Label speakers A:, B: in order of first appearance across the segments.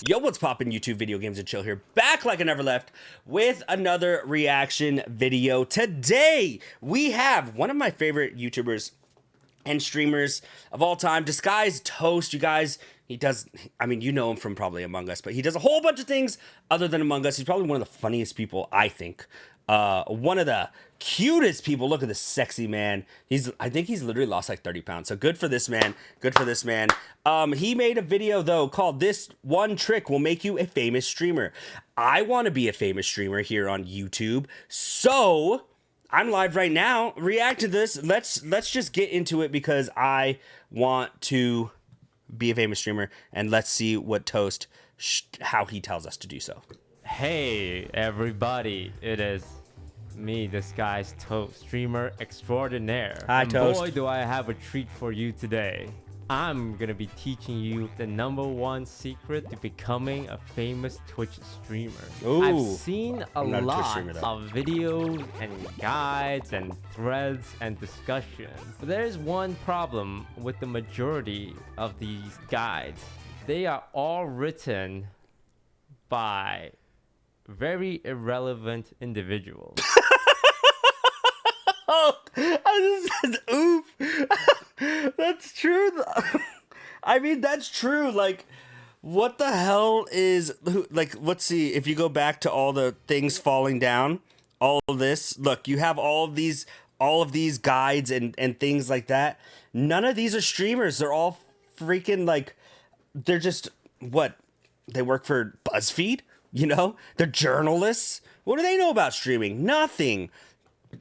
A: Yo, what's poppin' YouTube? Video Games and Chill here, back like I never left with another reaction video. Today, we have one of my favorite YouTubers and streamers of all time, Disguised Toast. You guys, he does, I mean, you know him from probably Among Us, but he does a whole bunch of things other than Among Us. He's probably one of the funniest people, I think. One of the cutest people. Look at this sexy man. I think he's literally lost like 30 pounds. So good for this man. Good for this man. He made a video though called "This One Trick Will Make You a Famous Streamer." I want to be a famous streamer here on YouTube. So I'm live right now. React to this. Let's just get into it because I want to be a famous streamer, and let's see what Toast how he tells us to do so.
B: Hey everybody, it is me, Disguised Toast, streamer extraordinaire.
A: Hi,
B: and
A: Toast.
B: boy, do I have a treat for you today. I'm gonna be teaching you the #1 secret to becoming a famous Twitch streamer.
A: Ooh.
B: I've seen a
A: I'm not a Twitch
B: lot
A: streamer, though.
B: of videos and guides and threads and discussions. But there's one problem with the majority of these guides. They are all written by very irrelevant individuals.
A: Oh, I just said, oof. That's true. I mean, that's true. Like, what the hell is, like, let's see. If you go back to all the things falling down, all of this, look, you have all of these guides and things like that. None of these are streamers. They're all freaking, like, they're just, what? They work for BuzzFeed, you know? They're journalists. What do they know about streaming? Nothing.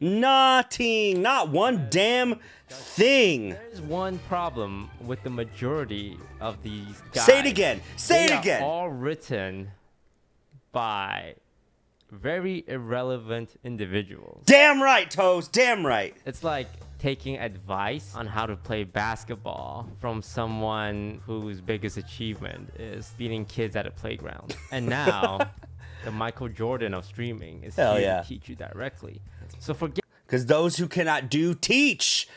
A: Nothing. Not one damn thing.
B: There's one problem with the majority of these guys.
A: Say it again. Say it
B: They
A: again.
B: are all written by very irrelevant individuals.
A: Damn right, Toast. Damn right.
B: It's like taking advice on how to play basketball from someone whose biggest achievement is beating kids at a playground. And now the Michael Jordan of streaming is
A: Hell
B: here
A: yeah.
B: to teach you directly. So forget.
A: Because those who cannot do, teach.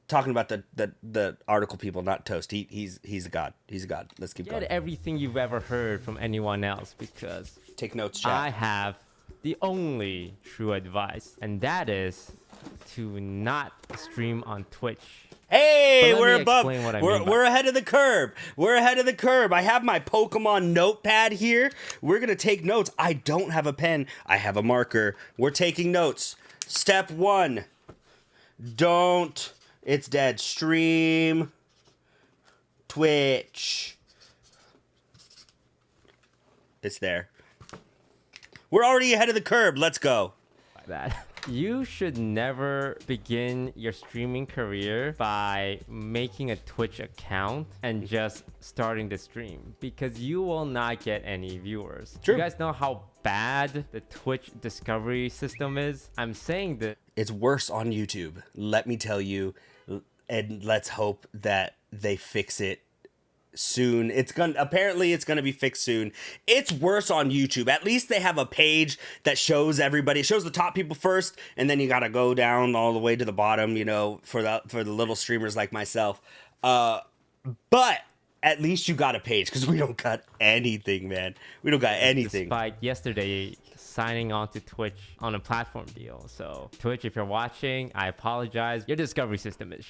A: Talking about the article people, not Toast. He's a god. He's a god. Let's keep going.
B: Everything you've ever heard from anyone else, because
A: Take notes, chat.
B: I have the only true advice, and that is to not stream on Twitch.
A: Hey,
B: But let
A: we're
B: me
A: above.
B: explain what I mean by
A: We're ahead of the curve. We're ahead of the curve. I have my Pokemon notepad here. We're gonna take notes. I don't have a pen. I have a marker. We're taking notes. Step 1. Don't. It's dead. Stream. Twitch. It's there. We're already ahead of the curve. Let's go.
B: That you should never begin your streaming career by making a Twitch account and just starting the stream, because you will not get any viewers.
A: True.
B: You guys know how bad the Twitch discovery system is? I'm saying that
A: It's worse on YouTube. Let me tell you, and let's hope that they fix it soon. Apparently it's gonna be fixed soon. It's worse on YouTube. At least they have a page that shows everybody. It shows the top people first, and then you gotta go down all the way to the bottom, you know, for the little streamers like myself. But at least you got a page, because we don't got anything, man. We don't got anything.
B: despite yesterday signing on to Twitch on a platform deal. So Twitch, if you're watching, I apologize. Your discovery system is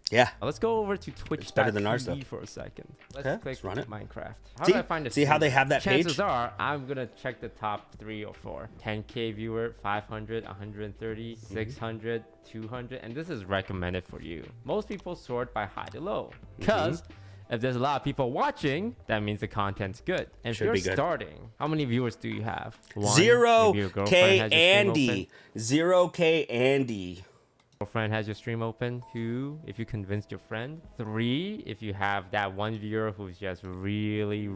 A: Yeah.
B: Let's go over to Twitch.
A: It's better than ours, though.
B: for a second.
A: Okay,
B: Let's click
A: let's run it.
B: Minecraft. How
A: See?
B: do I find it?
A: See how they have that page?
B: Chances are, I'm gonna check the top 3 or 4. 10K viewer, 500, 130, 600, 200, and this is recommended for you. Most people sort by high to low, because if there's a lot of people watching, that means the content's good. And if
A: Should
B: you're
A: be good.
B: starting, how many viewers do you have? 1?
A: 0K
B: Maybe your girlfriend has your stream
A: Andy.
B: open.
A: 0K Andy.
B: Girlfriend has your stream open. 2, if you convinced your friend. 3, if you have that one viewer who's just really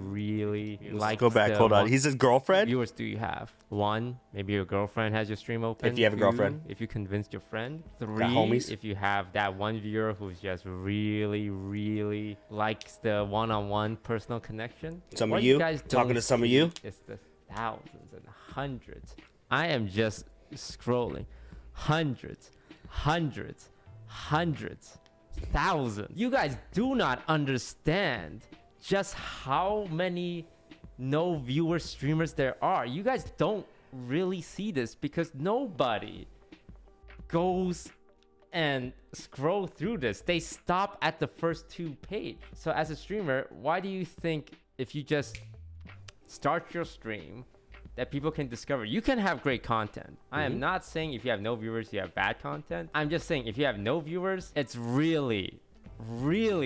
B: likes
A: Go back.
B: the
A: Hold on.
B: one-
A: He's his girlfriend.
B: viewers do you have? 1, maybe your girlfriend has your stream open.
A: If you have a
B: 2,
A: girlfriend.
B: if you convinced your friend. 3,
A: homies.
B: if you have that one viewer who's just really likes the one-on-one personal connection.
A: Some
B: What
A: of you?
B: guys
A: Talking
B: don't
A: to some of
B: see
A: you?
B: is the thousands and hundreds. I am just scrolling hundreds, thousands. You guys do not understand just how many no viewer streamers there are. You guys don't really see this because nobody goes and scroll through this. They stop at the first 2 page. So as a streamer, why do you think if you just start your stream that people can discover? You can have great content. I am not saying if you have no viewers, you have bad content. I'm just saying if you have no viewers, it's really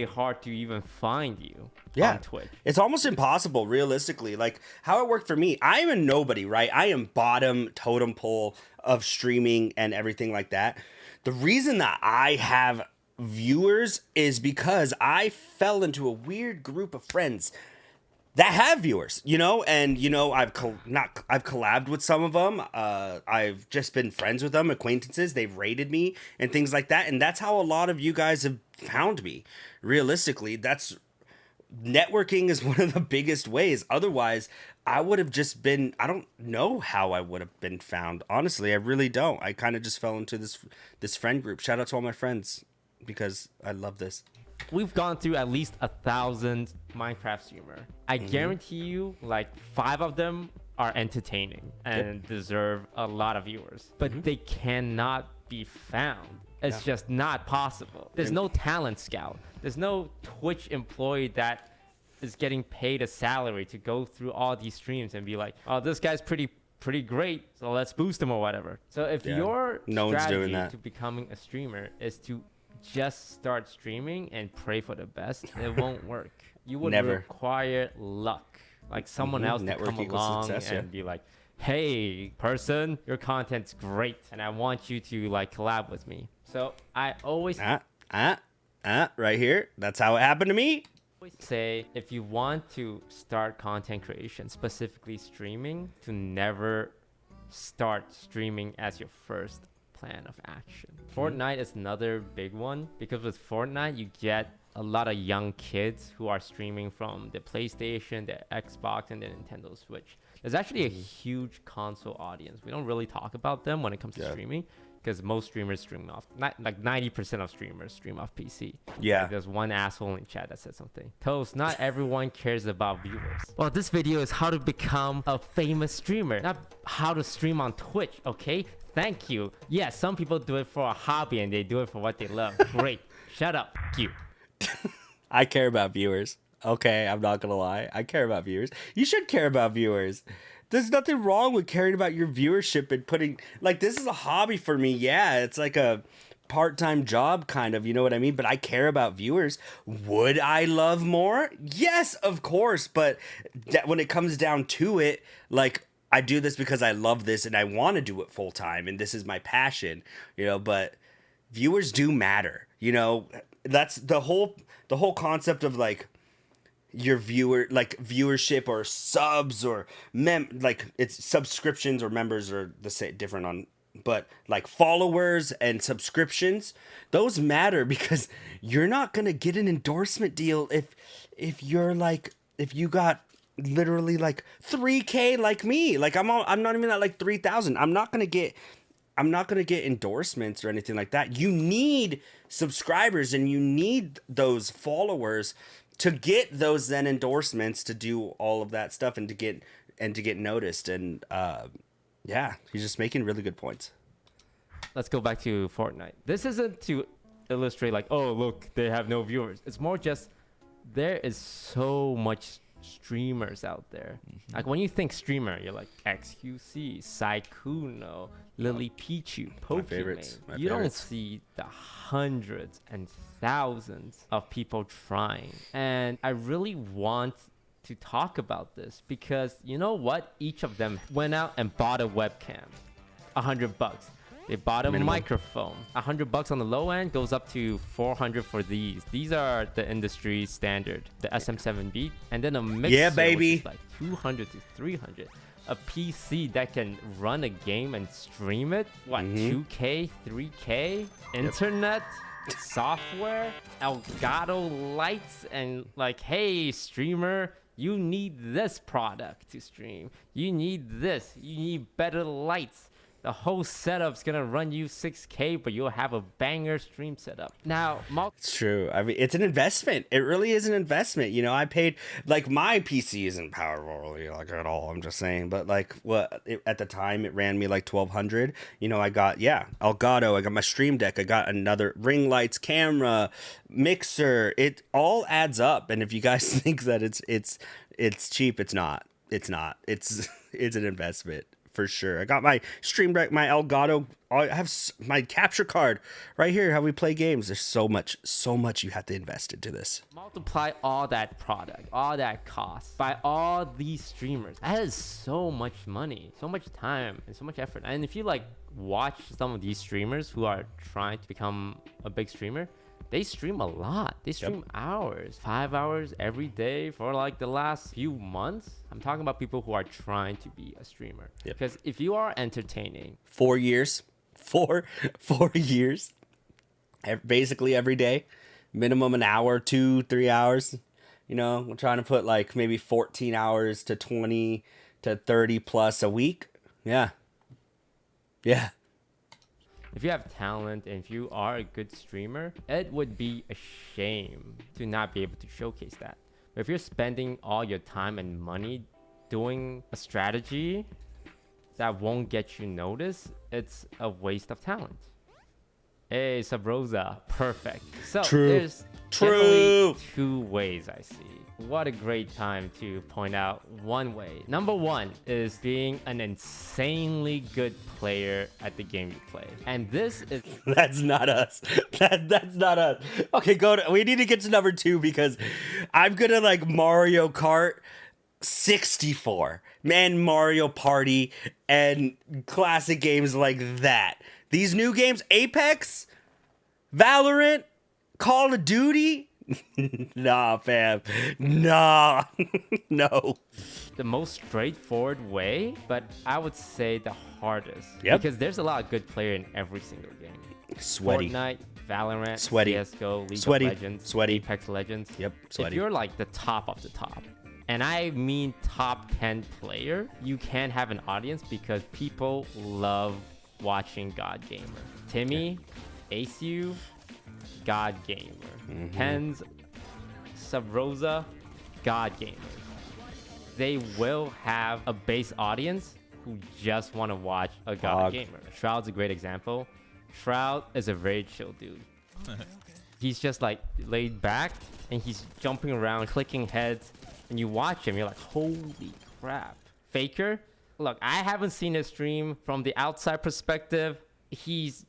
B: hard to even find you on Twitch.
A: It's almost impossible, realistically. Like, how it worked for me, I am a nobody, right? I am bottom totem pole of streaming and everything like that. The reason that I have viewers is because I fell into a weird group of friends that have viewers, you know, and you know, I've collabed with some of them. I've just been friends with them, acquaintances. They've rated me and things like that, and that's how a lot of you guys have found me. Realistically, that's networking is one of the biggest ways. Otherwise, I would have just been. I don't know how I would have been found. Honestly, I really don't. I kind of just fell into this friend group. Shout out to all my friends because I love this.
B: We've gone through at least 1,000 Minecraft streamer. I guarantee you, like 5 of them are entertaining and deserve a lot of viewers, but they cannot be found. It's just not possible. There's no talent scout. There's no Twitch employee that is getting paid a salary to go through all these streams and be like, oh, this guy's pretty great, so let's boost him or whatever. So if your strategy to becoming a streamer is to just start streaming and pray for the best, it won't work. You would require luck, like someone else to come along and be like, hey person, your content's great and I want you to like collab with me. So I always
A: right here, that's how it happened to me.
B: Say if you want to start content creation, specifically streaming, to never start streaming as your first plan of action. Fortnite is another big one because with Fortnite you get a lot of young kids who are streaming from the PlayStation, the Xbox, and the Nintendo Switch. There's actually a huge console audience. We don't really talk about them when it comes to streaming because most streamers stream off, like 90% of streamers stream off PC. Like there's one asshole in chat that said something. Toast, not everyone cares about viewers. Well, this video is how to become a famous streamer, not how to stream on Twitch, okay? Thank you. Yeah, some people do it for a hobby and they do it for what they love. Great. Shut up. You.
A: I care about viewers. Okay, I'm not gonna lie. I care about viewers. You should care about viewers. There's nothing wrong with caring about your viewership and putting, like, this is a hobby for me. Yeah, it's like a part-time job kind of, you know what I mean? But I care about viewers. Would I love more? Yes, of course. But when it comes down to it, like, I do this because I love this and I want to do it full time and this is my passion, you know, but viewers do matter, you know. That's the whole concept of like your viewership or subs or like it's subscriptions or members are the same, different on, but like followers and subscriptions, those matter because you're not going to get an endorsement deal if you're like, if you got literally like 3K like me, like I'm not even at like 3,000. I'm not gonna get endorsements or anything like that. You need subscribers and you need those followers to get those then endorsements to do all of that stuff and to get noticed. And he's just making really good points.
B: Let's go back to Fortnite. This isn't to illustrate like, oh look, they have no viewers. It's more just there is so much streamers out there. Like when you think streamer, you're like XQC, Saikuno, Lily Pichu, Pokemon. You don't see the hundreds and thousands of people trying. And I really want to talk about this because you know what? Each of them went out and bought a webcam, $100. They bought a microphone. $100 on the low end goes up to $400 for these. These are the industry standard, the SM7B, and then a mixer, which is like $200 to $300. A PC that can run a game and stream it. What? 2K, 3K, internet, software, Elgato lights, and like, hey, streamer, you need this product to stream. You need this. You need better lights. The whole setup's gonna run you 6K, but you'll have a banger stream setup. Now,
A: It's true. I mean, it's an investment. It really is an investment. You know, I paid, like, my PC isn't powerful really, like, at all. I'm just saying, but like, at the time it ran me like 1200. You know, I got Elgato. I got my Stream Deck. I got another ring lights, camera, mixer. It all adds up. And if you guys think that it's cheap, it's not. It's not. It's an investment. For sure. I got my Stream Deck, my Elgato. I have my capture card right here. How we play games. There's so much you have to invest into this.
B: multiply all that product, all that cost by all these streamers. That is so much money, so much time, and so much effort. And if you like watch some of these streamers who are trying to become a big streamer, they stream a lot. They stream hours, 5 hours every day for like the last few months. I'm talking about people who are trying to be a streamer. Because if you are entertaining
A: 4 years, 4 years, basically every day, minimum an hour, 2-3 hours. You know, we're trying to put like maybe 14 hours to 20 to 30 plus a week. Yeah.
B: If you have talent and if you are a good streamer, it would be a shame to not be able to showcase that. But if you're spending all your time and money doing a strategy that won't get you noticed, it's a waste of talent. Hey, Sabrosa, perfect. So there's generally two ways I see. What a great time to point out one way. Number one is being an insanely good player at the game you play. And this is...
A: That's not us. That's not us. Okay, we need to get to number two because I'm gonna like Mario Kart 64. Man, Mario Party and classic games like that. These new games, Apex, Valorant, Call of Duty... Nah, fam. Nah. No.
B: The most straightforward way, but I would say the hardest.
A: Yep.
B: Because there's a lot of good player in every single game.
A: Sweaty.
B: Fortnite, Valorant,
A: Sweaty.
B: CSGO, League
A: Sweaty.
B: of Legends,
A: Sweaty.
B: Apex Legends.
A: Yep, sweaty.
B: If you're like the top of the top, and I mean top 10 player, you can have an audience because people love watching God Gamer. Timmy, ACU, God Gamer. Kenz, Sabrosa, God Gamers. They will have a base audience who just want to watch a God Gamer. Shroud's a great example. Shroud is a very chill dude. He's just like laid back and he's jumping around, clicking heads, and you watch him, you're like, holy crap. Faker, look, I haven't seen his stream from the outside perspective. He's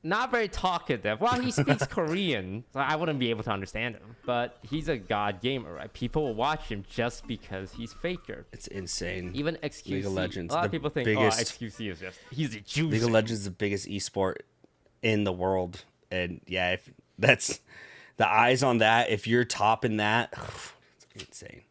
B: not very talkative. Well, he speaks Korean, so I wouldn't be able to understand him. But he's a God Gamer, right? People will watch him just because he's Faker.
A: It's insane.
B: Even XQC.
A: League of Legends.
B: A lot of people think, XQC is just, he's a juicer.
A: League of Legends is the biggest esport in the world. And yeah, if that's the eyes on that, if you're topping that, it's insane.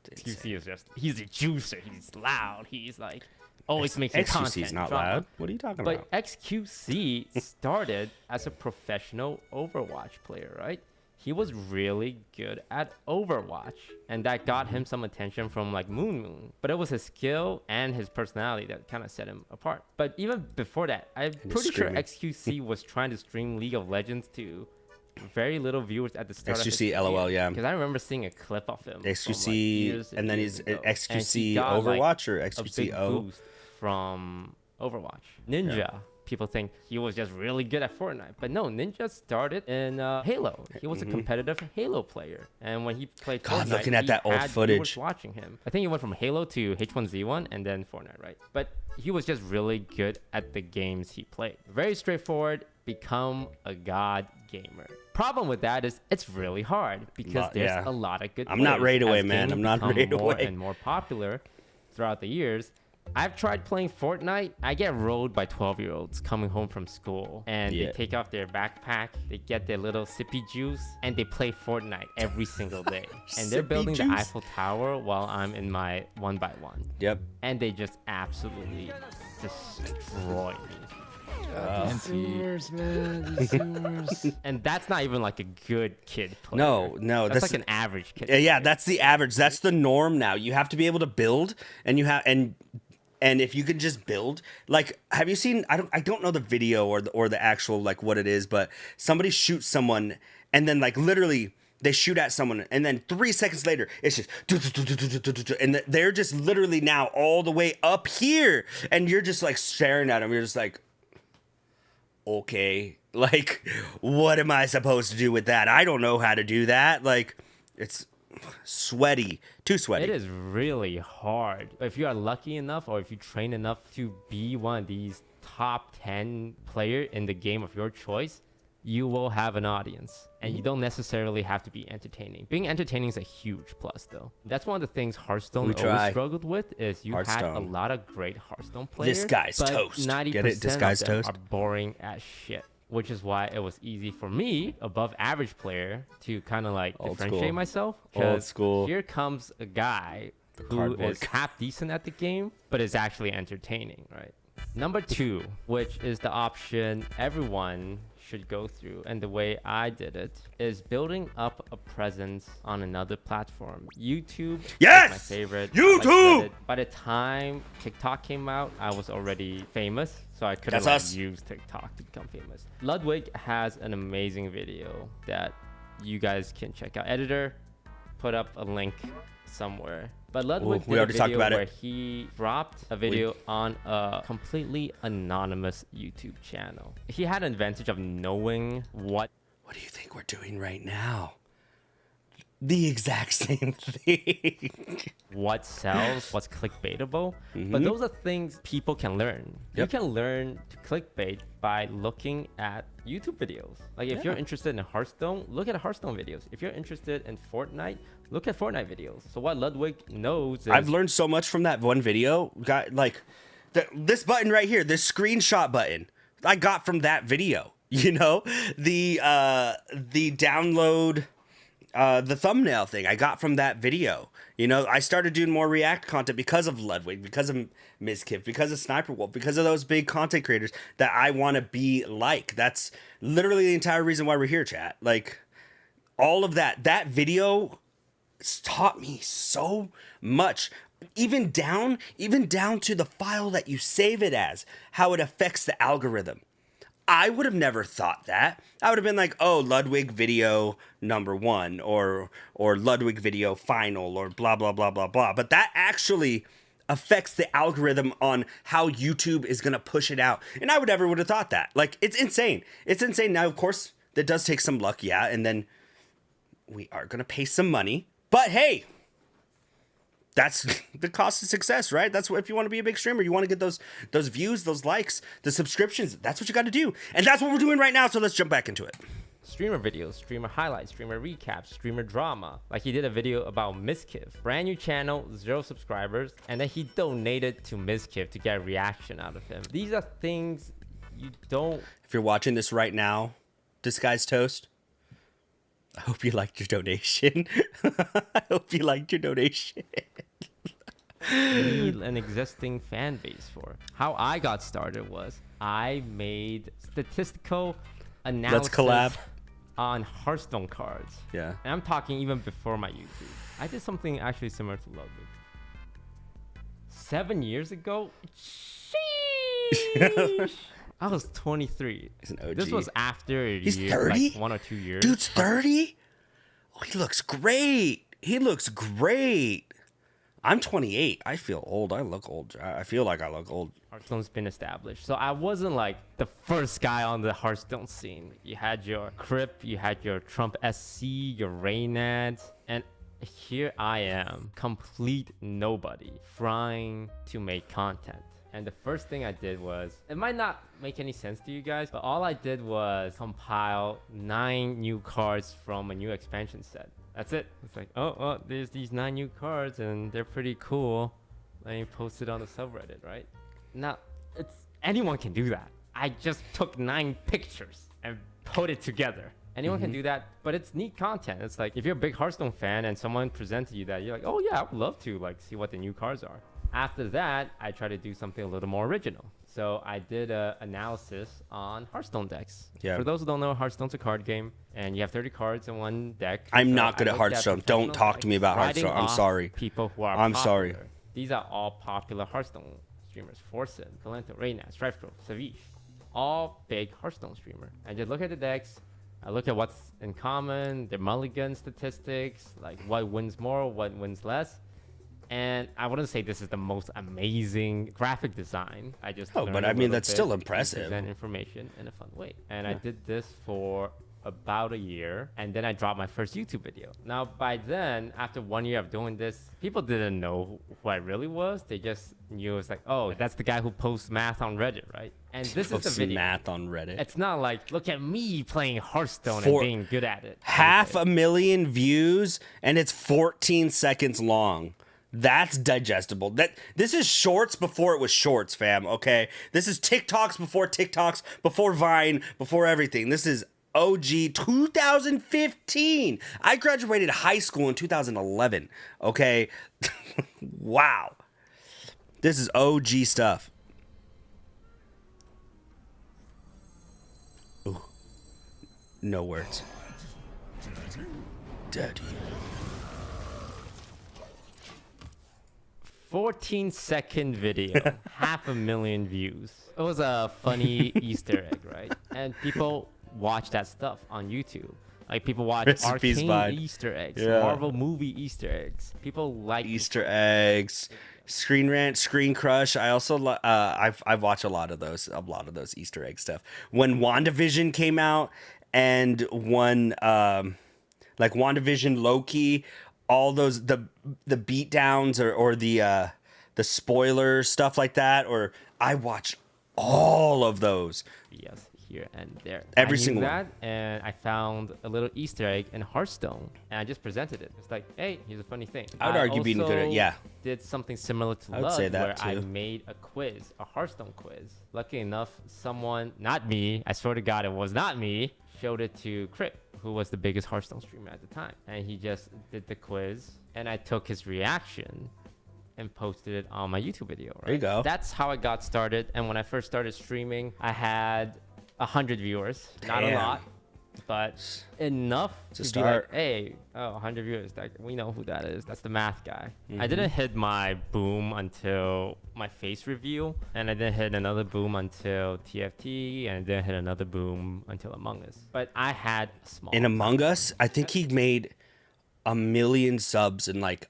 B: XQC is just, he's a juicer. He's loud. He's like... always making content.
A: XQC's not loud. What are you talking about?
B: But XQC started as a professional Overwatch player, right? He was really good at Overwatch, and that got him some attention from like Moon. But it was his skill and his personality that kind of set him apart. But even before that, I'm pretty sure XQC was trying to stream League of Legends to very little viewers at the start of his
A: XQC, LOL, yeah.
B: Because I remember seeing a clip of him.
A: XQC, and then he's XQC Overwatch or XQC O?
B: From Overwatch. Ninja, people think he was just really good at Fortnite, but no, Ninja started in Halo. He was a competitive Halo player, and when he played Fortnite,
A: looking at that old footage,
B: watching him. I think he went from Halo to H1Z1 and then Fortnite, right? But he was just really good at the games he played. Very straightforward. Become a God Gamer. Problem with that is it's really hard because there's a lot of good players.
A: I'm not right away, man. I'm not right away.
B: More and more popular throughout the years. I've tried playing Fortnite. I get rolled by 12-year-olds coming home from school. And they take off their backpack, they get their little sippy juice, and they play Fortnite every single day. And they're building the Eiffel Tower while I'm in my 1x1.
A: Yep.
B: And they just absolutely destroy me.
C: Zoomers, man. These zoomers.
B: And that's not even like a good kid player.
A: No,
B: that's like an average kid.
A: Yeah, that's the average. That's the norm now. You have to be able to build, and And if you could just build, like, have you seen? I don't know the video or the actual like what it is, but somebody shoots someone and then like literally they shoot at someone and then 3 seconds later it's just and they're just literally now all the way up here and you're just like staring at them. You're just like, okay, like what am I supposed to do with that? I don't know how to do that. Like it's sweaty, too sweaty.
B: It is really hard. If you are lucky enough or if you train enough to be one of these top 10 player in the game of your choice, you will have an audience. And you don't necessarily have to be entertaining. Being entertaining is a huge plus though. That's one of the things Hearthstone always struggled with is you had a lot of great Hearthstone players.
A: This guy's
B: but
A: toast.
B: 90%
A: Get it? This guy's
B: of them
A: toast.
B: are boring as shit. Which is why it was easy for me, above average player, to kind of like differentiate myself.
A: Old school.
B: Here comes a guy who is half decent at the game, but is actually entertaining, right? Number 2, which is the option everyone should go through, and the way I did it, is building up a presence on another platform. YouTube
A: yes!
B: is my favorite.
A: YouTube!
B: By the time TikTok came out, I was already famous, so I couldn't use TikTok to become famous. Ludwig has an amazing video that you guys can check out. Editor, put up a link somewhere. But Ludwig did a video where he dropped a video on a completely anonymous YouTube channel. He had an advantage of knowing what
A: do you think we're doing right now? The exact same thing.
B: What sells, what's clickbaitable. But those are things people can learn. You can learn to clickbait by looking at YouTube videos. Like if you're interested in Hearthstone, look at Hearthstone videos. If you're interested in Fortnite, look at Fortnite videos. So what Ludwig knows is...
A: I've learned so much from that one video. Got like this button right here, this screenshot button, I got from that video. You know, the download, the thumbnail thing I got from that video. You know, I started doing more React content because of Ludwig, because of Mizkif, because of Sniper Wolf, because of those big content creators that I want to be like. That's literally the entire reason why we're here, chat. Like all of that video taught me so much. Even down to the file that you save it as, how it affects the algorithm. I would have never thought that. I would have been like, oh, Ludwig video #1 or Ludwig video final or blah, blah, blah, blah, blah. But that actually affects the algorithm on how YouTube is going to push it out. And I would have thought that. Like, it's insane. It's insane. Now, of course, that does take some luck, yeah. And then we are going to pay some money. But hey, that's the cost of success, right? That's what, if you want to be a big streamer, you want to get those views, those likes, the subscriptions, that's what you got to do. And that's what we're doing right now, so let's jump back into it.
B: Streamer videos, streamer highlights, streamer recaps, streamer drama. Like he did a video about Mizkif. Brand new channel, 0 subscribers, and then he donated to Mizkif to get a reaction out of him. These are things you don't...
A: If you're watching this right now, this guy's toast, I hope you liked your donation. I hope you liked your donation.
B: Need an existing fan base for. How I got started was I made statistical analysis on Hearthstone cards.
A: Yeah.
B: And I'm talking even before my YouTube. I did something actually similar to Ludwig. 7 years ago? Sheesh. I was 23.
A: He's an OG.
B: This was after a
A: He's
B: year,
A: 30?
B: like 1 or 2 years.
A: Dude's 30? Oh, he looks great. He looks great. I'm 28. I feel old. I look old. I feel like I look old.
B: Hearthstone's been established. So I wasn't like the first guy on the Hearthstone scene. You had your Crypt, you had your Trump SC, your Raynads, and here I am, complete nobody, trying to make content. And the first thing I did was, it might not make any sense to you guys, but all I did was compile 9 new cards from a new expansion set. That's it. It's like, oh, there's these 9 new cards and they're pretty cool. Let me post it on the subreddit, right? Now, anyone can do that. I just took 9 pictures and put it together. Anyone can do that, but it's neat content. It's like, if you're a big Hearthstone fan and someone presented you that, you're like, oh yeah, I would love to like see what the new cards are. After that, I try to do something a little more original. So I did an analysis on Hearthstone decks. Yeah. For those who don't know, Hearthstone's a card game, and you have 30 cards in one deck.
A: I'm not good at Hearthstone. Don't talk to me about Hearthstone. I'm sorry.
B: People who are
A: I'm
B: popular.
A: sorry.
B: These are all popular Hearthstone streamers. Forsen, Valento, Reyna, Strifecrow, Savish. All big Hearthstone streamer. I just look at the decks. I look at what's in common, their mulligan statistics, like what wins more, what wins less. And I wouldn't say this is the most amazing graphic design. I just
A: but I mean, that's still impressive.
B: Present information in a fun way. And I did this for about a year, and then I dropped my first YouTube video. Now, by then, after 1 year of doing this, people didn't know who I really was. They just knew it's like, oh, that's the guy who posts math on Reddit, right? And this is the video.
A: Math on Reddit.
B: It's not like, look at me playing Hearthstone and being good at it.
A: 500,000 views, and it's 14 seconds long. That's digestible. This is shorts before it was shorts, fam. Okay, this is TikToks before TikToks, before Vine, before everything. This is OG 2015. I graduated high school in 2011. Okay, wow. This is OG stuff. Ooh, no words. Daddy.
B: 14-second video, 500,000 views. It was a funny Easter egg, right? And people watch that stuff on YouTube. Like people watch arcane Easter eggs, Marvel movie Easter eggs. People like
A: Easter eggs, Screen Rant, Screen Crush. I also I've watched a lot of those Easter egg stuff. When WandaVision came out, and when like WandaVision, Loki, all those the beat downs or the spoiler stuff like that, or I watched all of those.
B: Yes, here and there.
A: Every single
B: one. And I found a little Easter egg in Hearthstone, and I just presented it. It's like, hey, here's a funny thing.
A: I would argue being good at
B: did something similar to Ludwig, where I made a quiz, a Hearthstone quiz. Lucky enough, someone, not me, I swear to God, it was not me, showed it to Crypt, who was the biggest Hearthstone streamer at the time. And he just did the quiz, and I took his reaction and posted it on my YouTube video. Right?
A: There you go.
B: That's how I got started. And when I first started streaming, I had 100 viewers. Not a lot, but enough to be like, hey, 100 viewers. Like, we know who that is. That's the math guy. I didn't hit my boom until my face review, and I didn't hit another boom until TFT, and I didn't hit another boom until Among Us. But I had a small.
A: In Among Us, I think he made 1 million subs in like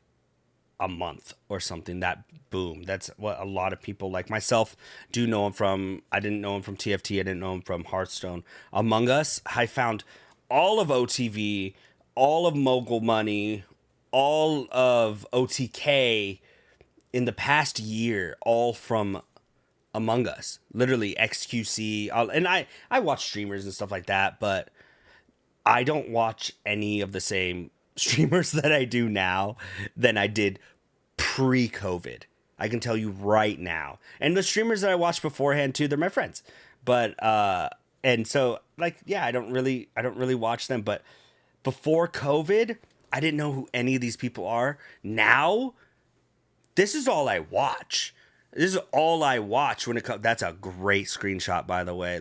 A: a month or something. That boom. That's what a lot of people like myself do know him from. I didn't know him from TFT. I didn't know him from Hearthstone. Among Us, I found all of OTV, all of Mogul Money, all of OTK in the past year, all from Among Us. Literally XQC. And I watch streamers and stuff like that, but I don't watch any of the same streamers that I do now than I did pre-COVID. I can tell you right now. And the streamers that I watched beforehand too, they're my friends. But and so like, yeah, I don't really watch them, but before COVID, I didn't know who any of these people are. Now, this is all I watch. This is all I watch when it comes. That's a great screenshot, by the way.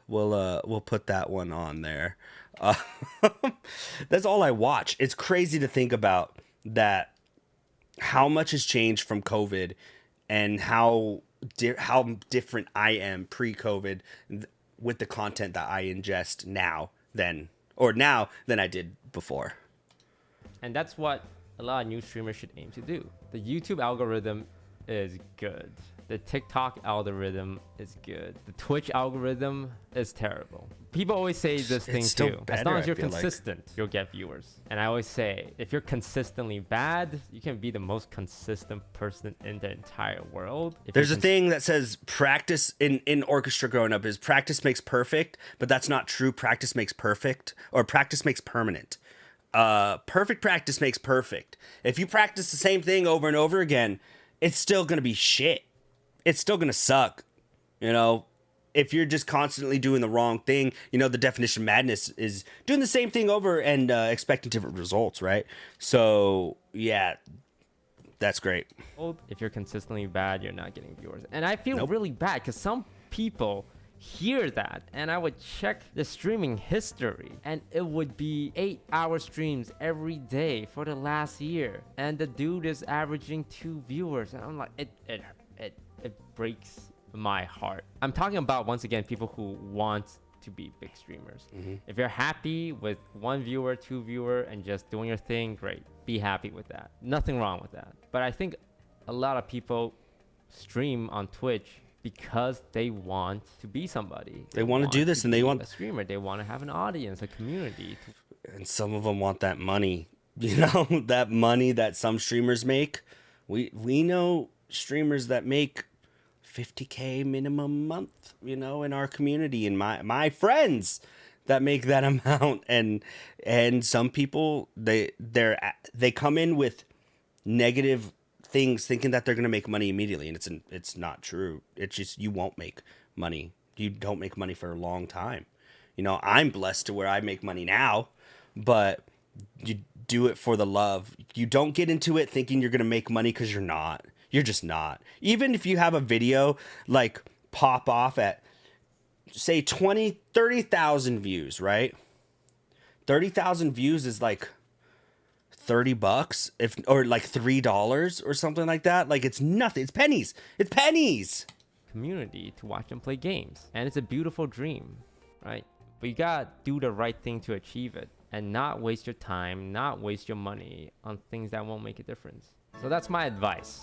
A: We'll put that one on there. That's all I watch. It's crazy to think about that, how much has changed from COVID and how different I am pre-COVID with the content that I ingest now than I did before.
B: And that's what a lot of new streamers should aim to do. The YouTube algorithm is good. The TikTok algorithm is good. The Twitch algorithm is terrible. People always say this thing too. As long as you're consistent, you'll get viewers. And I always say, if you're consistently bad, you can be the most consistent person in the entire world.
A: There's a thing that says practice in orchestra growing up is practice makes perfect, but that's not true. Practice makes perfect, or practice makes permanent. Perfect practice makes perfect. If you practice the same thing over and over again, it's still going to be shit. It's still going to suck, you know? If you're just constantly doing the wrong thing, you know, the definition of madness is doing the same thing over and expecting different results, right? So, yeah, that's great.
B: If you're consistently bad, you're not getting viewers. And I feel really bad because some people hear that, and I would check the streaming history, and it would be 8-hour streams every day for the last year, and the dude is averaging 2 viewers, and I'm like, it breaks my heart. I'm talking about, once again, people who want to be big streamers. If you're happy with 1 viewer, 2 viewer, and just doing your thing, great. Be happy with that. Nothing wrong with that. But I think a lot of people stream on Twitch because they want to be somebody.
A: They want to do this, and they want
B: a streamer. They want to have an audience, a community.
A: And some of them want that money. You know, that money that some streamers make. We know streamers that make 50K minimum month, you know, in our community, and my friends that make that amount, and some people they come in with negative things, thinking that they're gonna make money immediately, and it's not true. It's just, you won't make money. You don't make money for a long time. You know, I'm blessed to where I make money now, but you do it for the love. You don't get into it thinking you're gonna make money, because you're not. You're just not. Even if you have a video like pop off at, say, 20, 30,000 views, right? 30,000 views is like $30, or like $3 or something like that. Like, it's nothing. It's pennies. It's pennies.
B: Community to watch them play games, and it's a beautiful dream, right? But you gotta do the right thing to achieve it, and not waste your time, not waste your money on things that won't make a difference. So that's my advice.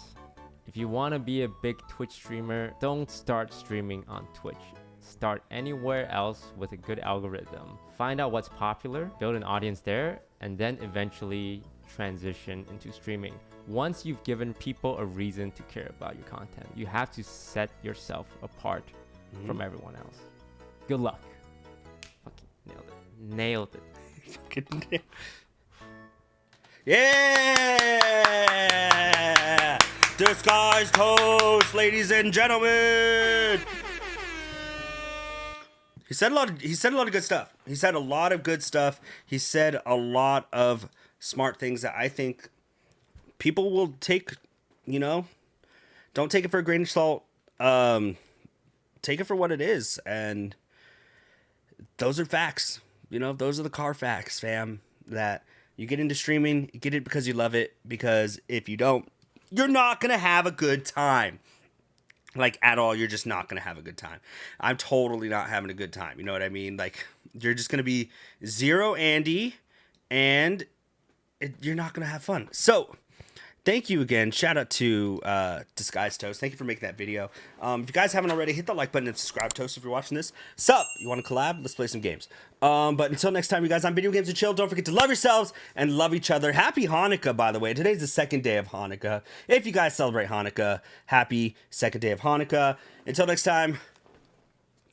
B: If you want to be a big Twitch streamer, don't start streaming on Twitch. Start anywhere else with a good algorithm. Find out what's popular, build an audience there, and then eventually transition into streaming. Once you've given people a reason to care about your content, you have to set yourself apart from everyone else. Good luck. Fucking nailed it. Nailed it.
A: Fucking yeah! Disguised host, ladies and gentlemen. He said a lot of good stuff. He said a lot of good stuff. He said a lot of smart things that I think people will take, you know, don't take it for a grain of salt. Take it for what it is. And those are facts. You know, those are the car facts, fam. That you get into streaming, you get it because you love it. Because if you don't, you're not going to have a good time. Like, at all, you're just not going to have a good time. I'm totally not having a good time. You know what I mean? Like, you're just going to be zero Andy, and you're not going to have fun. So, thank you again. Shout out to Disguised Toast. Thank you for making that video. If you guys haven't already, hit the like button and subscribe, Toast, if you're watching this. Sup? You want to collab? Let's play some games. But until next time, you guys, I'm Video Games and Chill. Don't forget to love yourselves and love each other. Happy Hanukkah, by the way. Today's the second day of Hanukkah. If you guys celebrate Hanukkah, happy second day of Hanukkah. Until next time,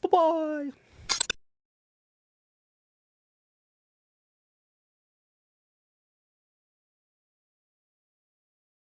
A: bye-bye.